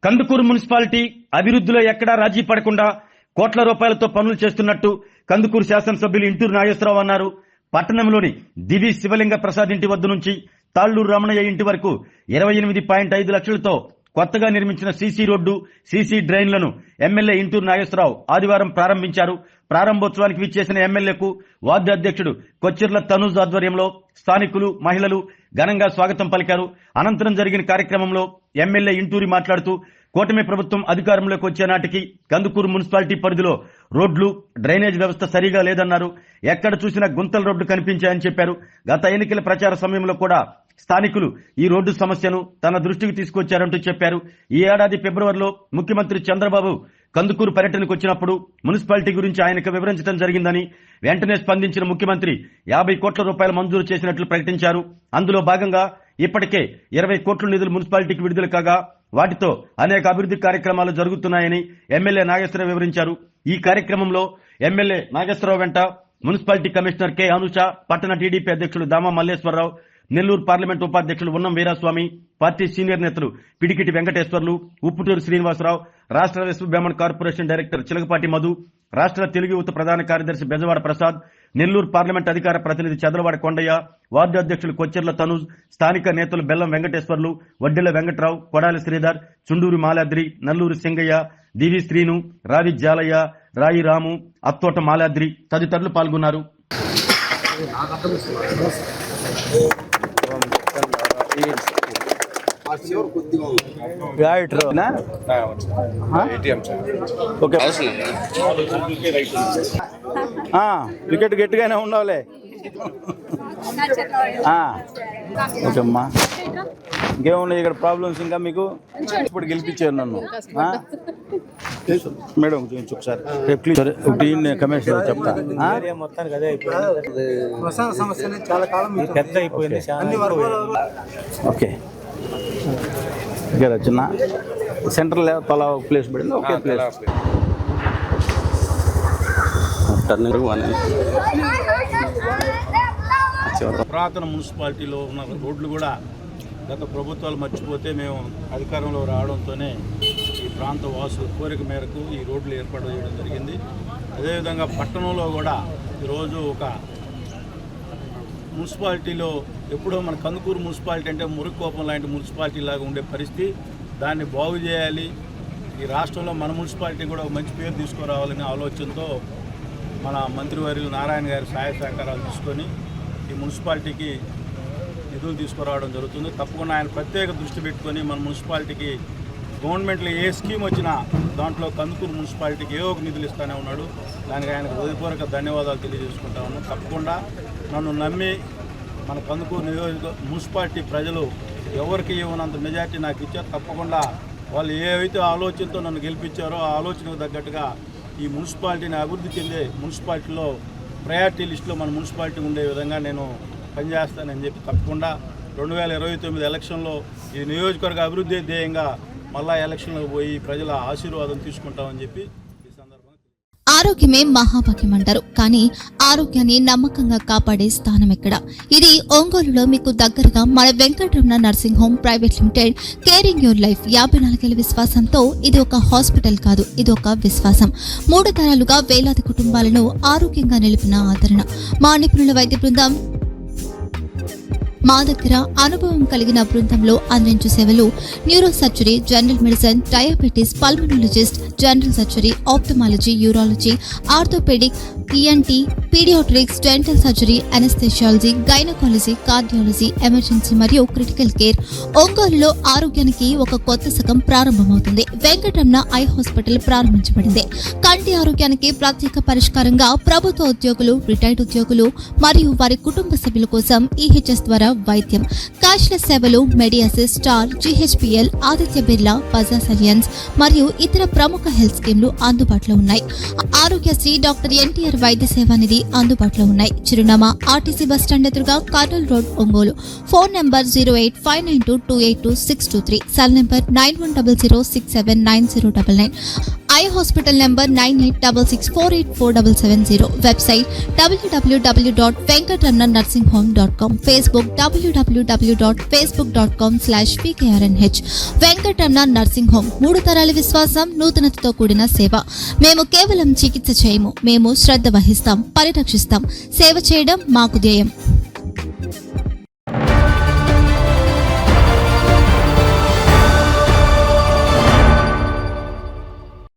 Kandukur municipality అభివృద్ధిలో ఎక్కడా రాజీ పడకుండా కోట్ల రూపాయలతో పనులు చేస్తున్నట్టు కందుకూరు శాసనసభ్యులు ఇంటూరు నాగేశ్వరరావు అన్నారు. పట్టణంలోని దివి శివలింగ ప్రసాద్ ఇంటి వద్ద నుంచి తాళ్లూరు రమణయ్య ఇంటి వరకు 28.5 లక్షలతో కొత్తగా నిర్మించిన సీసీ రోడ్డు, సీసీ డ్రైన్లను ఎమ్మెల్యే ఇంటూరు నాగేశ్వరరావు ఆదివారం ప్రారంభించారు. ప్రారంభోత్సవానికి విచ్చేసిన ఎమ్మెల్యేకు వార్డు అధ్యక్షుడు కొచ్చెర్ల తనూజ్ ఆధ్వర్యంలో స్థానికులు, మహిళలు ఘనంగా స్వాగతం పలికారు. అనంతరం జరిగిన కార్యక్రమంలో ఎమ్మెల్యే ఇంటూరి మాట్లాడుతూ కూటమి ప్రభుత్వం అధికారంలోకి వచ్చే నాటికి కందుకూరు మున్సిపాలిటీ పరిధిలో రోడ్లు, డ్రైనేజ్ వ్యవస్థ సరిగా లేదన్నారు. ఎక్కడ చూసినా గుంతల రోడ్లు కనిపించాయని చెప్పారు. గత ఎన్నికల ప్రచార సమయంలో కూడా స్థానికులు ఈ రోడ్డు సమస్యను తన దృష్టికి తీసుకొచ్చారంటూ చెప్పారు. ఈ ఏడాది ఫిబ్రవరిలో ముఖ్యమంత్రి చంద్రబాబు కందుకూరు పర్యటనకు వచ్చినప్పుడు మున్సిపాలిటీ గురించి ఆయనకు వివరించడం జరిగిందని, వెంటనే స్పందించిన ముఖ్యమంత్రి 50 కోట్ల రూపాయలు మంజూరు చేసినట్లు ప్రకటించారు. అందులో భాగంగా ఇప్పటికే 20 కోట్ల నిధులు మున్సిపాలిటీకి విడుదల కాగా వాటితో అనేక అభివృద్ధి కార్యక్రమాలు జరుగుతున్నాయని ఎమ్మెల్యే నాగేశ్వరరావు వివరించారు. ఈ కార్యక్రమంలో ఎమ్మెల్యే నాగేశ్వరరావు వెంట మున్సిపాలిటీ కమిషనర్ కె అనుష, పట్టణ టీడీపీ అధ్యక్షులు దామా మల్లేశ్వరరావు, నెల్లూరు పార్లమెంట్ ఉపాధ్యక్షులు ఉన్నం వీరాస్వామి, పార్టీ సీనియర్ నేతలు పిడికిటి వెంకటేశ్వర్లు, ఉప్పుటూరు శ్రీనివాసరావు, రాష్ట్ర వెస్ట్ బెమన్ కార్పొరేషన్ డైరెక్టర్ చిలకపాటి మధు, రాష్ట్ర తెలుగు యువత ప్రధాన కార్యదర్శి బెజవాడ ప్రసాద్, నెల్లూరు పార్లమెంట్ అధికార ప్రతినిధి చదలవాడ కొండయ్య, వార్డు అధ్యక్షులు కొచ్చెర్ల తనూజ్, స్థానిక నేతలు బెల్లం వెంకటేశ్వర్లు, వడ్డెల వెంకట్రావు, కొడాలి శ్రీధర్, చుండూరు మాలాద్రి, నల్లూరు సింగయ్య, దివి శ్రీను, రావి జాలయ్య, రాయి రాము, అత్తోట మాలాద్రి తదితరులు పాల్గొన్నారు. వికెట్ గట్టిగానే ఉండాలి. ఓకే అమ్మా, ఇంకేమున్నాయి ఇక్కడ ప్రాబ్లమ్స్? ఇంకా మీకు ఇప్పుడు గెలిపించారు నన్ను మేడం, చూపించు ఒకసారి. కమిషనర్ చెప్తా. మొత్తానికి అదే అయిపోయింది, చాలా కాలం పెద్ద అయిపోయింది. ఓకే, ఇక్కడ చిన్న సెంటర్ లెవెల్ తలా ఒక ప్లేస్ పడింది. ఓకే ప్లేస్ పురాతన మున్సిపాలిటీలో ఉన్న రోడ్లు కూడా గత ప్రభుత్వాలు మర్చిపోతే మేము అధికారంలో రావడంతోనే ఈ ప్రాంత వాసుల కోరిక మేరకు ఈ రోడ్లు ఏర్పాటు చేయడం జరిగింది. అదేవిధంగా పట్టణంలో కూడా ఈరోజు ఒక మున్సిపాలిటీలో ఎప్పుడో మన కందుకూరు మున్సిపాలిటీ అంటే మురికోపం లాంటి మున్సిపాలిటీ లాగా ఉండే పరిస్థితి, దాన్ని బాగు చేయాలి, ఈ రాష్ట్రంలో మన మున్సిపాలిటీ కూడా ఒక మంచి పేరు తీసుకురావాలనే ఆలోచనతో మన మంత్రివర్యులు నారాయణ గారి సహాయ సహకారాలు తీసుకొని ఈ మున్సిపాలిటీకి నిధులు తీసుకురావడం జరుగుతుంది. తప్పకుండా ఆయన ప్రత్యేక దృష్టి పెట్టుకొని మన మున్సిపాలిటీకి గవర్నమెంట్లో ఏ స్కీమ్ వచ్చినా దాంట్లో కందుకూరు మున్సిపాలిటీకి ఏ ఒక నిధులు ఇస్తూనే ఉన్నాడు. దానికి ఆయనకు హృదయపూర్వక ధన్యవాదాలు తెలియజేసుకుంటా ఉన్నాను. తప్పకుండా నన్ను నమ్మి మన కందుకూరు మున్సిపాలిటీ ప్రజలు ఎవరికి ఇవ్వనంత మెజార్టీ నాకు ఇచ్చారు. తప్పకుండా వాళ్ళు ఏవైతే ఆలోచనతో నన్ను గెలిపించారో ఆ ఆలోచనకు తగ్గట్టుగా ఈ మున్సిపాలిటీని అభివృద్ధి చెందే మున్సిపాలిటీలో ప్రయారిటీ లిస్టులో మన మున్సిపాలిటీ ఉండే విధంగా నేను పనిచేస్తానని చెప్పి తప్పకుండా 2029 ఎలక్షన్లో ఈ నియోజకవర్గ అభివృద్ధి ధ్యేయంగా మళ్ళా ఎలక్షన్లో పోయి ప్రజల ఆశీర్వాదం తీసుకుంటామని చెప్పి ఈ సందర్భంగా. ఆరోగ్యమే మహాభాగ్యం అంటారు, కానీ ఆరోగ్యాన్ని నమ్మకంగా కాపాడే స్థానం ఎక్కడ? ఇది ఒంగోలులో మీకు దగ్గరగా మన Venkataramana nursing home private limited. Caring your life 54 ఏళ్ల విశ్వాసంతో ఇది ఒక హాస్పిటల్ కాదు, ఇది ఒక విశ్వాసం. 3 తరాలుగా వేలాది కుటుంబాలను ఆరోగ్యంగా నిలిపిన ఆదరణ. మా నిపుణుల వైద్య బృందం మా దగ్గర అనుభవం కలిగిన బృందంలో అందించే సేవలు neurosurgery, general medicine, diabetes, pulmonologist, general surgery, ophthalmology, urology, orthopaedic, ENT, paediatrics, dental surgery, anaesthesiology, gynaecology, cardiology, emergency మరియు క్రిటికల్ కేర్. ఒంగోలులో ఆరోగ్యానికి ఒక కొత్త శకం ప్రారంభమవుతుంది. వెంకటరమణ ఐ హాస్పిటల్ ప్రారంభించబడింది. కంటి ఆరోగ్యానికి ప్రత్యేక పరిష్కారంగా ప్రభుత్వ ఉద్యోగులు, రిటైర్డ్ ఉద్యోగులు మరియు వారి కుటుంబ సభ్యుల కోసం ఈహెచ్ఎస్ ద్వారా వైద్యం. క్యాష్లెస్ సేవలు Mediassist, Star, GHPL, Aditya Birla, Bajaj Allianz మరియు ఇతర ప్రముఖ హెల్త్ స్కీమ్లు అందుబాటులో ఉన్నాయి. ఆరోగ్యశ్రీ, డాక్టర్ ఎన్టీఆర్ వైద్య సేవా నిధి అందుబాటులో ఉన్నాయి. చిరునామా ఆర్టీసీ బస్టాండ్ ఎదురుగా, Kurnool road, Ongole. Phone number 08592282623, cell number 9100679099. Eye hospital number 9866484770. Website www.venkatramannursing.com. Facebook www.facebook.com/pkrnh. Venkataramana nursing home, 3 తరాల విశ్వాసం, నూతనతతో కూడిన సేవ. మేము కేవలం చికిత్స చేయము, మేము శ్రద్ధ వహిస్తాం, పరిరక్షిస్తాం. సేవ చేయడం మాకు ధ్యేయం.